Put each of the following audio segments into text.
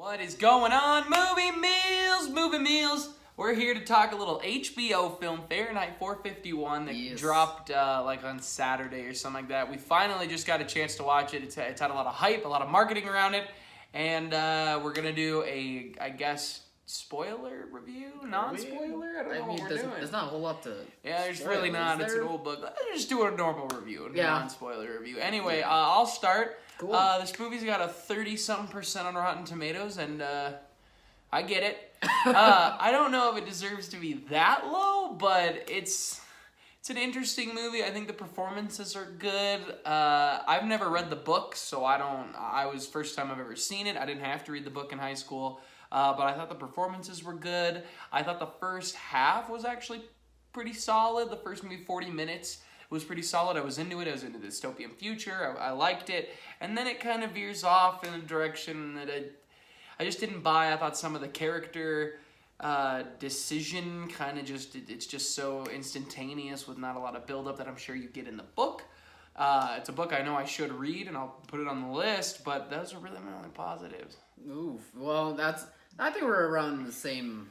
What is going on, movie meals? Movie meals. We're here to talk a little HBO film, Fahrenheit 451, that dropped like on Saturday or something like that. We finally just got a chance to watch it. It's had a lot of hype, a lot of marketing around it, and we're gonna do a, I guess, spoiler review, non-spoiler. I don't know what we're doing. There's not a whole lot to. Yeah, there's really not. It's an old book. Let's just do a normal review, a non-spoiler review. Anyway, I'll start. Cool. This movie's got a 30-something% on Rotten Tomatoes, and I get it. I don't know if it deserves to be that low, but it's an interesting movie. I think the performances are good. I've never read the book, so I was first time I've ever seen it. I didn't have to read the book in high school, but I thought the performances were good. I thought the first half was actually pretty solid. The first maybe 40 minutes was pretty solid. I was into it. I was into the dystopian future. I liked it. And then it kind of veers off in a direction that I just didn't buy. I thought some of the character decision kind of it's just so instantaneous with not a lot of build-up that I'm sure you get in the book. It's a book I know I should read, and I'll put it on the list, but those are really my only positives. Oof. Well, I think we're around the same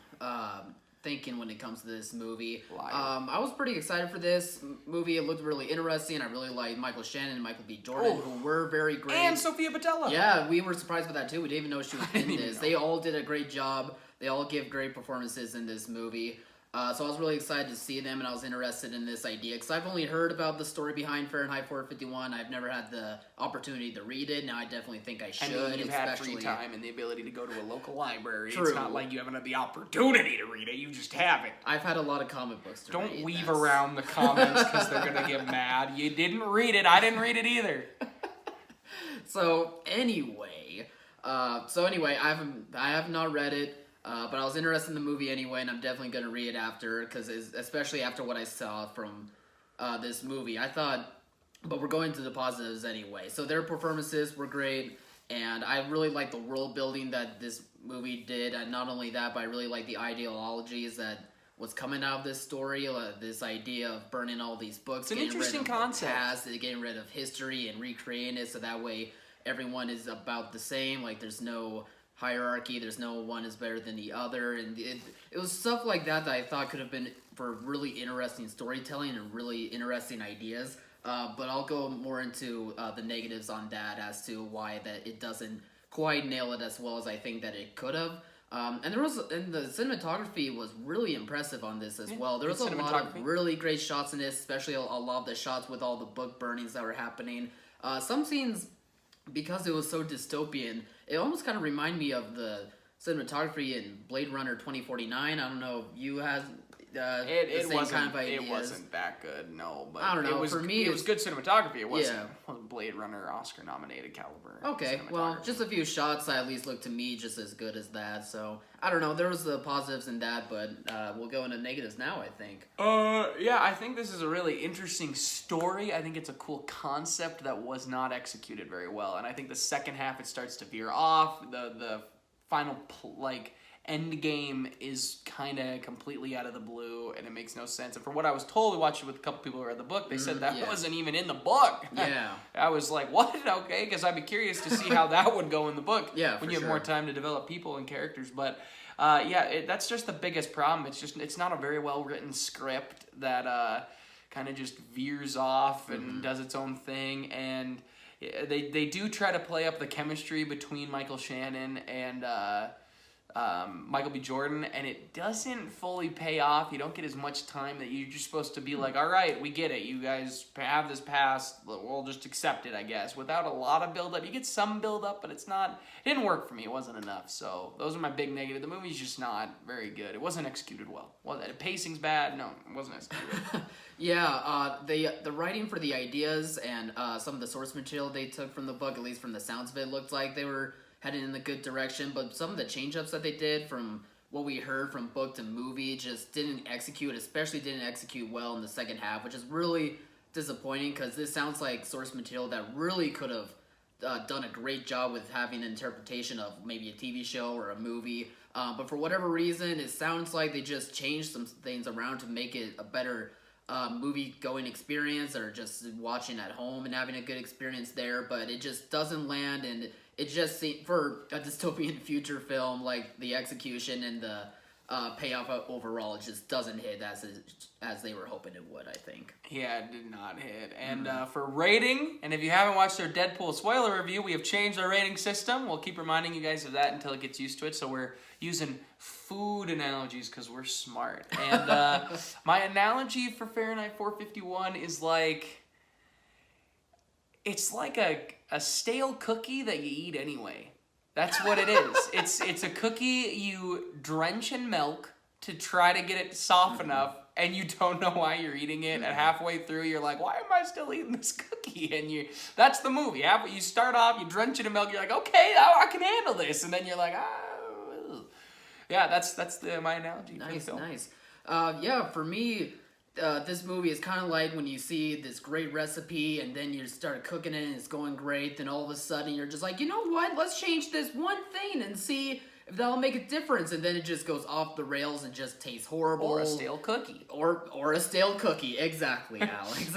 thinking when it comes to this movie. I was pretty excited for this movie. It looked really interesting. I really liked Michael Shannon and Michael B. Jordan, who were very great. And Sophia Boutella. Yeah, we were surprised with that too. We didn't even know she was in this. They all did a great job. They all give great performances in this movie. So I was really excited to see them, and I was interested in this idea because I've only heard about the story behind Fahrenheit 451. I've never had the opportunity to read it. Now I definitely think I should. I mean, you've had free time and the ability to go to a local library. True. It's not like you haven't had the opportunity to read it. You just haven't. I've had a lot of comic books to read. Don't weave around the comments because they're going to get mad. You didn't read it. I didn't read it either. So anyway, I have not read it. But I was interested in the movie anyway, and I'm definitely going to read it after, because especially after what I saw from this movie. But we're going to the positives anyway. So their performances were great, and I really like the world building that this movie did. And not only that, but I really like the ideologies that was coming out of this story, this idea of burning all these books. It's an interesting concept. Past, getting rid of history and recreating it so that way everyone is about the same. Like, there's no hierarchy, there's no one is better than the other, and it was stuff like that I thought could have been for really interesting storytelling and really interesting ideas, but I'll go more into the negatives on that as to why that it doesn't quite nail it as well as I think that it could have. And the cinematography was really impressive on this as well. There was a lot of really great shots in this, especially a lot of the shots with all the book burnings that were happening. Some scenes, because it was so dystopian, it almost kind of reminded me of the cinematography in Blade Runner 2049. I don't know if you had the same kind of ideas. It wasn't that good, no. But I don't know. For me, it was good cinematography. It wasn't Blade Runner Oscar-nominated caliber. Okay, well, just a few shots that at least looked to me just as good as that. So, I don't know. There was the positives in that, but we'll go into negatives now, I think. Yeah, I think this is a really interesting story. I think it's a cool concept that was not executed very well. And I think the second half, it starts to veer off. The final, end game is kind of completely out of the blue, and it makes no sense. And from what I was told, we watched it with a couple people who read the book, they said that wasn't even in the book. Yeah. I was like, what? Okay, because I'd be curious to see how that would go in the book when you have more time to develop people and characters. But that's just the biggest problem. It's not a very well written script that kind of just veers off and does its own thing. And they do try to play up the chemistry between Michael Shannon and Michael B. Jordan, and it doesn't fully pay off. You don't get as much time that you're just supposed to be like, all right, we get it. You guys have this past. We'll just accept it, I guess. Without a lot of build-up. You get some build-up, but it didn't work for me. It wasn't enough. So those are my big negatives. The movie's just not very good. It wasn't executed well. The pacing's bad. No, it wasn't executed. The writing for the ideas and some of the source material they took from the book, at least from the sounds of it, looked like they were heading in the good direction, but some of the change-ups that they did from what we heard from book to movie just didn't execute well in the second half, which is really disappointing because this sounds like source material that really could have done a great job with having an interpretation of maybe a TV show or a movie, but for whatever reason, it sounds like they just changed some things around to make it a better movie going experience or just watching at home and having a good experience there, but it just doesn't land, and it just seems, for a dystopian future film, like the execution and the payoff overall, it just doesn't hit as they were hoping it would, I think. Yeah, it did not hit. And for rating, and if you haven't watched our Deadpool spoiler review, we have changed our rating system. We'll keep reminding you guys of that until it gets used to it. So we're using food analogies because we're smart. And my analogy for Fahrenheit 451 is like, it's like a stale cookie that you eat anyway. That's what it is. It's a cookie you drench in milk to try to get it soft enough, and you don't know why you're eating it. And halfway through, you're like, "Why am I still eating this cookie?" And that's the movie. You start off, you drench it in milk. You're like, "Okay, I can handle this," and then you're like, "Ah." Yeah, that's my analogy for the film. Nice. Yeah, for me, this movie is kind of like when you see this great recipe and then you start cooking it and it's going great, then all of a sudden you're just like, you know what, let's change this one thing and see if that'll make a difference, and then it just goes off the rails and just tastes horrible. Or a stale cookie. Or a stale cookie, exactly, Alex.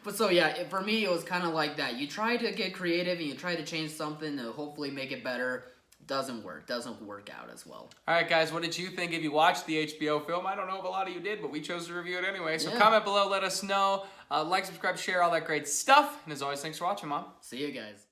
But so yeah, for me it was kind of like that. You try to get creative and you try to change something to hopefully make it better. Doesn't work out as well. All right, guys, what did you think if you watched the HBO film? I don't know if a lot of you did, but we chose to review it anyway. So comment below, let us know. Like, subscribe, share, all that great stuff. And as always, thanks for watching, Mom. See you guys.